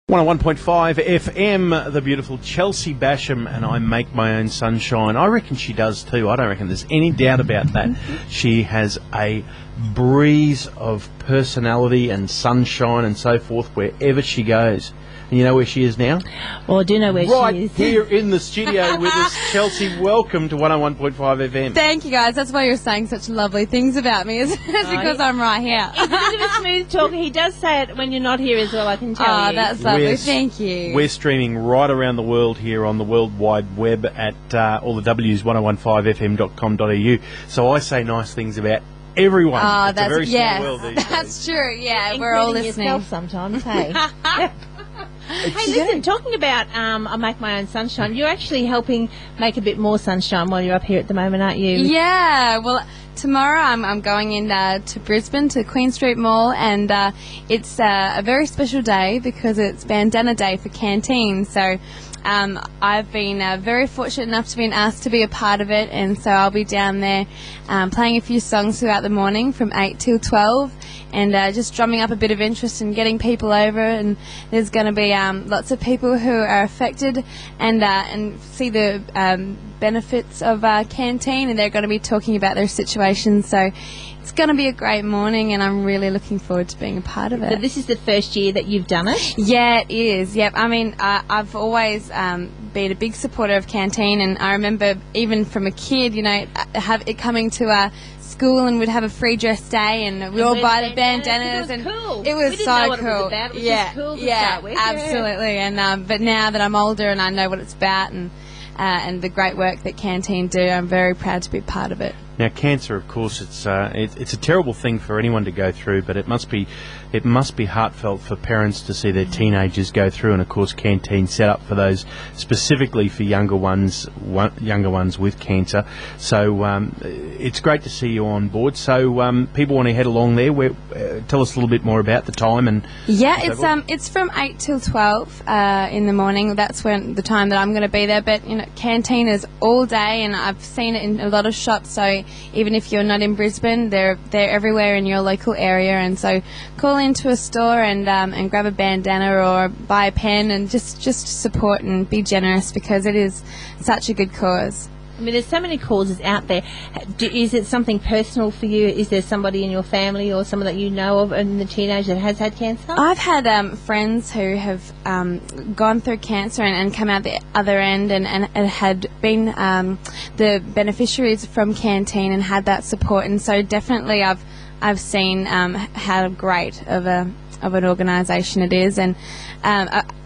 101.5 FM, the beautiful Chelsea Basham, and I make my own sunshine. I reckon she does too. I don't reckon there's any doubt about that. She has a breeze of personality and sunshine and so forth wherever she goes. And you know where she is now? Well, I do know where she is. Right here in the studio with us, Chelsea. Welcome to 101.5 FM. Thank you, guys. That's why you're saying such lovely things about me. It's because I'm right here. He's a bit of a smooth talker. He does say it when you're not here as well, I can tell you. That's lovely. Thank you. We're streaming right around the world here on the World Wide Web at all the W's, 1015fm.com.au. So I say nice things about everyone. It's a very small world these days. That's true. Yeah, we're all listening. Yourself sometimes, hey. Hey, listen, talking about I Make My Own Sunshine, you're actually helping make a bit more sunshine while you're up here at the moment, aren't you? Yeah, well, tomorrow I'm going in to Brisbane, to Queen Street Mall, and it's a very special day because it's Bandana Day for Canteen, so I've been very fortunate enough to be asked to be a part of it, and so I'll be down there playing a few songs throughout the morning from 8 till 12, and just drumming up a bit of interest and getting people over. And there's going to be lots of people who are affected and see the benefits of Canteen, and they're going to be talking about their situation. So it's going to be a great morning, and I'm really looking forward to being a part of it. So this is the first year that you've done it? Yeah, it is. Yep. I mean, I've always been a big supporter of Canteen, and I remember even from a kid, you know, have it coming to school, and we'd have a free dress day, and we all buy the bandanas, and cool. It was we didn't so know what cool. It was about. It was yeah, just cool to yeah, start with. Absolutely. And but now that I'm older and I know what it's about, and the great work that Canteen do, I'm very proud to be part of it. Now, cancer, of course, it's a terrible thing for anyone to go through, but it must be heartfelt for parents to see their teenagers go through, and of course, Canteen set up for those specifically for younger ones with cancer. So it's great to see you on board. So people want to head along there. Tell us a little bit more about the time and. Yeah, it's from 8 till 12 in the morning. That's when the time that I'm going to be there. But you know, Canteen is all day, and I've seen it in a lot of shops. So even if you're not in Brisbane, they're everywhere in your local area, and so call into a store and grab a bandana or buy a pen and just support and be generous, because it is such a good cause. I mean, there's so many causes out there. Is it something personal for you? Is there somebody in your family or someone that you know of in the teenage that has had cancer? I've had friends who have gone through cancer and come out the other end and had been the beneficiaries from Canteen and had that support. And so definitely I've seen how great of an organisation it is. And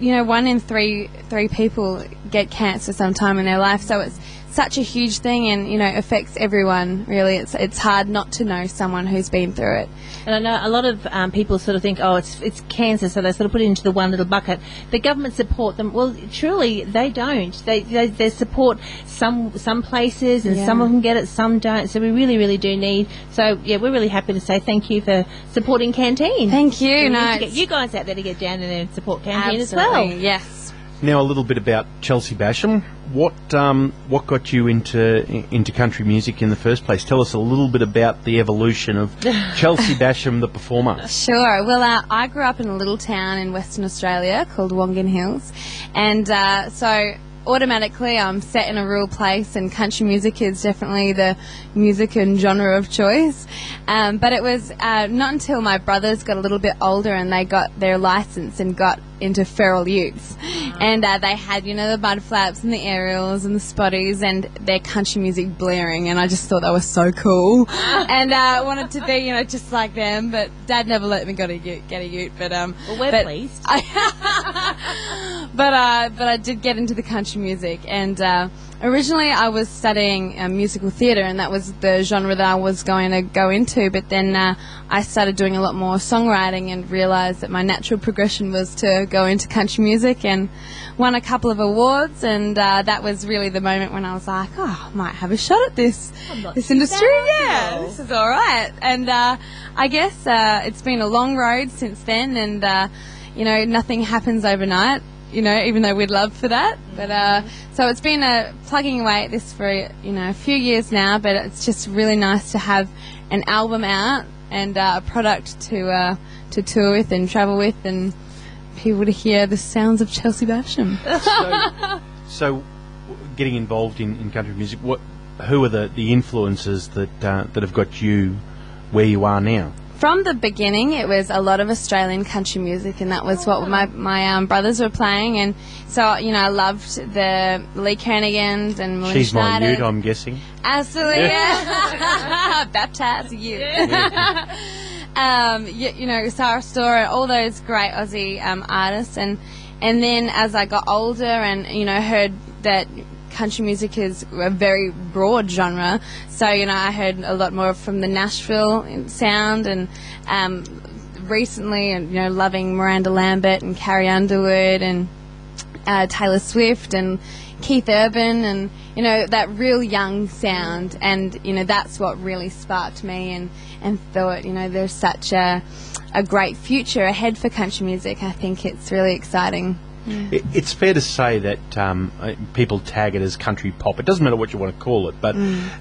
you know, 1 in 3 people get cancer sometime in their life, so it's such a huge thing, and you know, affects everyone really. It's hard not to know someone who's been through it. And I know a lot of people sort of think, oh, it's cancer, so they sort of put it into the one little bucket. The government support them. Well, truly, they don't. They support some places, and some of them get it, some don't. So we really, really do need. So yeah, we're really happy to say thank you for supporting Canteen. Thank you. We need to get you guys out there to get down there and support Canteen as well. Yes. Now a little bit about Chelsea Basham. What got you into country music in the first place? Tell us a little bit about the evolution of Chelsea Basham, the performer. Sure. Well, I grew up in a little town in Western Australia called Wongan Hills, and so automatically I'm set in a rural place, and country music is definitely the music and genre of choice. But it was not until my brothers got a little bit older and they got their license and got into feral utes, and they had, you know, the mud flaps and the aerials and the spotties and their country music blaring, and I just thought that was so cool, and I wanted to be, you know, just like them. But Dad never let me get a ute. But well, we're pleased. But I did get into the country music, and originally I was studying musical theatre, and that was the genre that I was going to go into. But then I started doing a lot more songwriting and realised that my natural progression was to go into country music, and won a couple of awards. And that was really the moment when I was like, oh, I might have a shot at this industry. Yeah, this is all right. And I guess it's been a long road since then, and you know, nothing happens overnight, you know, even though we'd love for that. But so it's been plugging away at this for, you know, a few years now, but it's just really nice to have an album out and a product to tour with and travel with, and people to hear the sounds of Chelsea Basham. So getting involved in country music, who are the influences that have got you where you are now? From the beginning, it was a lot of Australian country music, and that was what my brothers were playing. And so, I loved the Lee Kernagans and Melinda She's my Schneider. ute, I'm guessing. Absolutely, yeah. Baptise you. Sarah Storr, all those great Aussie artists, and then as I got older and heard that country music is a very broad genre, so I heard a lot more from the Nashville sound, and recently, loving Miranda Lambert and Carrie Underwood and Taylor Swift and Keith Urban, and that real young sound, and that's what really sparked me, and thought there's such a great future ahead for country music. I think it's really exciting. It's fair to say that people tag it as country pop. It doesn't matter what you want to call it, but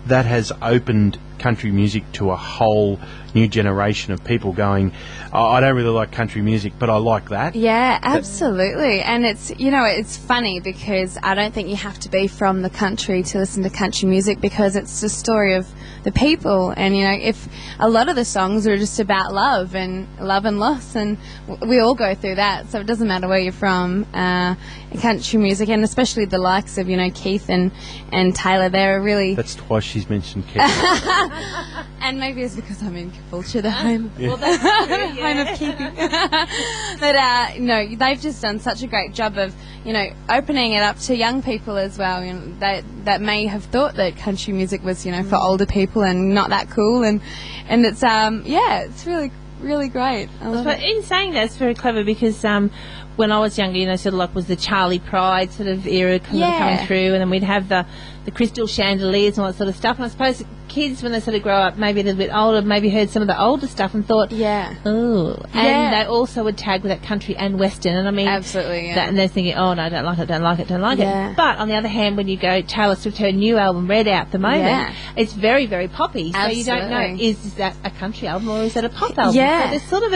that has opened country music to a whole new generation of people going, I don't really like country music, but I like that. Yeah, absolutely. And it's, it's funny because I don't think you have to be from the country to listen to country music, because it's the story of the people. And, if a lot of the songs are just about love and loss, and we all go through that, so it doesn't matter where you're from. Country music, and especially the likes of, Keith and Taylor, they're really... That's twice she's mentioned Keith. And maybe it's because I'm in Caboolture, the home. Well, that's true, Home of Keithy. But they've just done such a great job of opening it up to young people as well. That may have thought that country music was for older people and not that cool, and it's it's really great. I love it. In saying that, it's very clever, because when I was younger, sort of like was the Charlie Pride sort of era coming through, and then we'd have the crystal chandeliers and all that sort of stuff. And I suppose kids, when they sort of grow up, maybe a little bit older, maybe heard some of the older stuff and thought, oh. And they also would tag with that country and western. And I mean, absolutely, and they're thinking, oh no, don't like it. But on the other hand, when you go, Taylor Swift, her new album, Red, out at the moment, it's very, very poppy. Absolutely. So you don't know, is that a country album or is that a pop album? Yeah. So there's sort of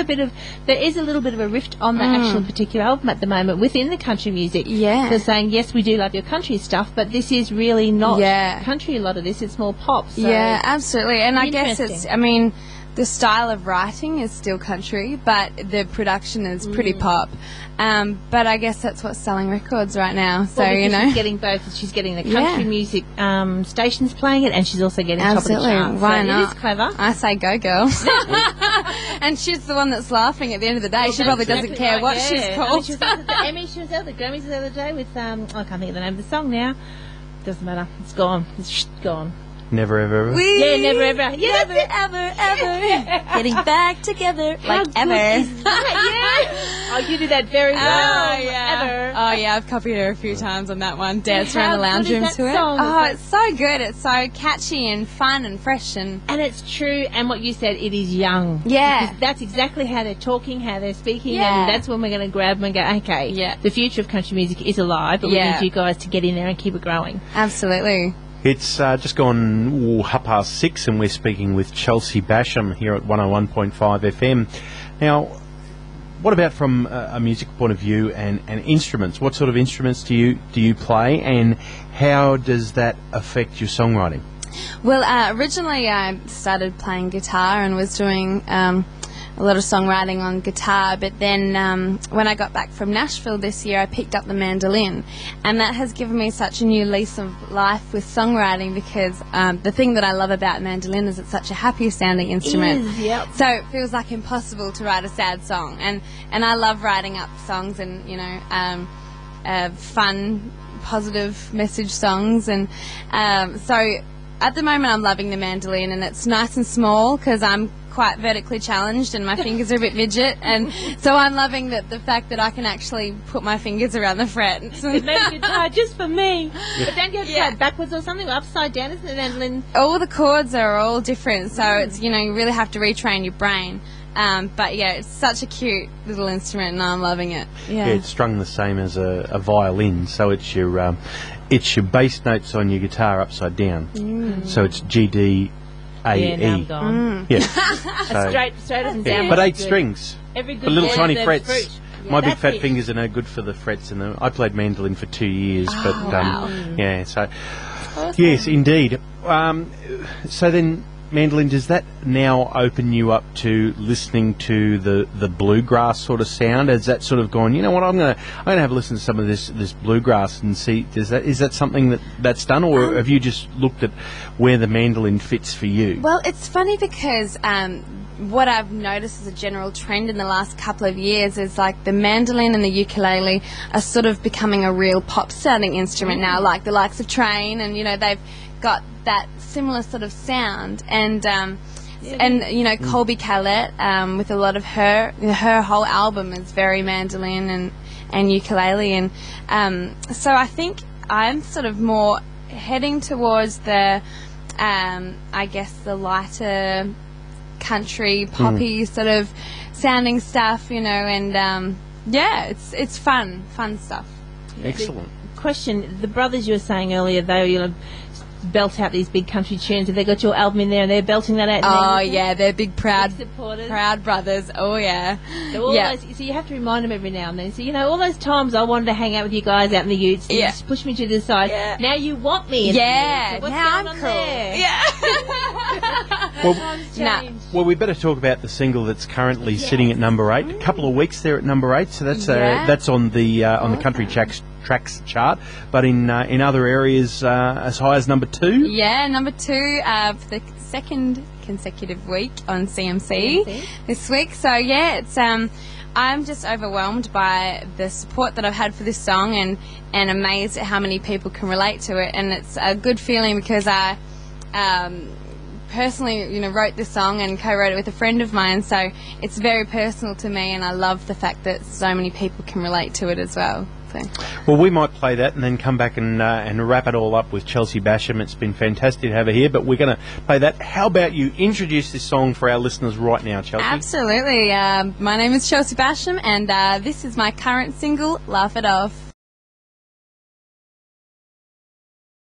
there is a little bit of a rift on the actual particular album at the moment within the country music. Yeah. They're saying, yes, we do love your country stuff, but this is really not country, a lot of this. It's more pop. So yeah, absolutely. And I guess the style of writing is still country, but the production is pretty pop. But I guess that's what's selling records right now. So, she's getting both. She's getting the country music stations playing it, and she's also getting top of the charts. Why not? It is clever. I say go, girl. And she's the one that's laughing at the end of the day. She probably doesn't care what she's called. She was at the Grammys the other day with, I can't think of the name of the song now. Doesn't matter. It's gone. It's gone. Never ever ever. Never ever. Yeah, never ever. Getting back together like ever. Oh, you do that very well. Oh yeah. Ever. Oh yeah. I've copied her a few times on that one. Danced around the lounge room to it. Song? Oh, it's so good. It's so catchy and fun and fresh and it's true. And what you said, it is young. Yeah. Because that's exactly how they're talking, how they're speaking, Yeah. and that's when we're going to grab them and go, okay, Yeah. the future of country music is alive, but we need you guys to get in there and keep it growing. Absolutely. It's just gone 6:30, and we're speaking with Chelsea Basham here at 101.5 FM. Now, what about from a music point of view and instruments? What sort of instruments do you play, and how does that affect your songwriting? Well, originally I started playing guitar and was doing a lot of songwriting on guitar, but then when I got back from Nashville this year, I picked up the mandolin, and that has given me such a new lease of life with songwriting, because the thing that I love about mandolin is it's such a happy sounding instrument. Yep. So it feels like impossible to write a sad song, and I love writing up songs and fun, positive message songs, and so at the moment I'm loving the mandolin, and it's nice and small because I'm quite vertically challenged and my fingers are a bit midget, and so I'm loving the fact that I can actually put my fingers around the fret. It made a guitar just for me. Yeah. But don't you have to play it backwards or something, or upside down, isn't it, mandolin? All the chords are all different, so it's you really have to retrain your brain. But yeah, it's such a cute little instrument, and I'm loving it. Yeah, it's strung the same as a violin, so it's your bass notes on your guitar upside down. So it's G, D, A, yeah, now I'm E. gone. Yeah, straight up and down. But 8 strings. Every good little boy tiny deserves frets. fruit. My big that's fat it. fingers are no good for the frets, and I played mandolin for 2 years. Oh, wow. Yeah, so Awesome. yes, indeed. So then, mandolin, does that now open you up to listening to the bluegrass sort of sound? Has that sort of gone, you know what, I'm gonna have a listen to some of this bluegrass and see, is that something that's done, or have you just looked at where the mandolin fits for you? Well, it's funny because what I've noticed as a general trend in the last couple of years is like the mandolin and the ukulele are sort of becoming a real pop sounding instrument now, like the likes of Train, and you know, they've got that similar sort of sound, and you know, Colby Callett, with a lot of her whole album is very mandolin and ukulele, and so I think I'm sort of more heading towards the I guess the lighter country poppy sort of sounding stuff, you know, and yeah, it's fun stuff. Excellent. Question: the brothers you were saying earlier, they belt out these big country tunes. Have they got your album in there and they're belting that out? Oh yeah, they're big proud supporters. Proud brothers. Oh yeah. So so you have to remind them every now and then. So, you know, all those times I wanted to hang out with you guys out in the utes, you just push me to the side. Yeah. Now you want me. In Yeah. the so what's now going I'm on cool. there? Yeah. Well, we better talk about the single that's currently sitting at number 8. A couple of weeks there at number 8, so that's on the country tracks chart. But in other areas, as high as number 2. Yeah, number 2 for the second consecutive week on CMC this week. So yeah, it's I'm just overwhelmed by the support that I've had for this song, and amazed at how many people can relate to it. And it's a good feeling because I personally, you know, wrote this song and co-wrote it with a friend of mine, so it's very personal to me, and I love the fact that so many people can relate to it as well. So. Well, we might play that and then come back and wrap it all up with Chelsea Basham. It's been fantastic to have her here, but we're going to play that. How about you introduce this song for our listeners right now, Chelsea? Absolutely. My name is Chelsea Basham, and this is my current single, Laugh It Off.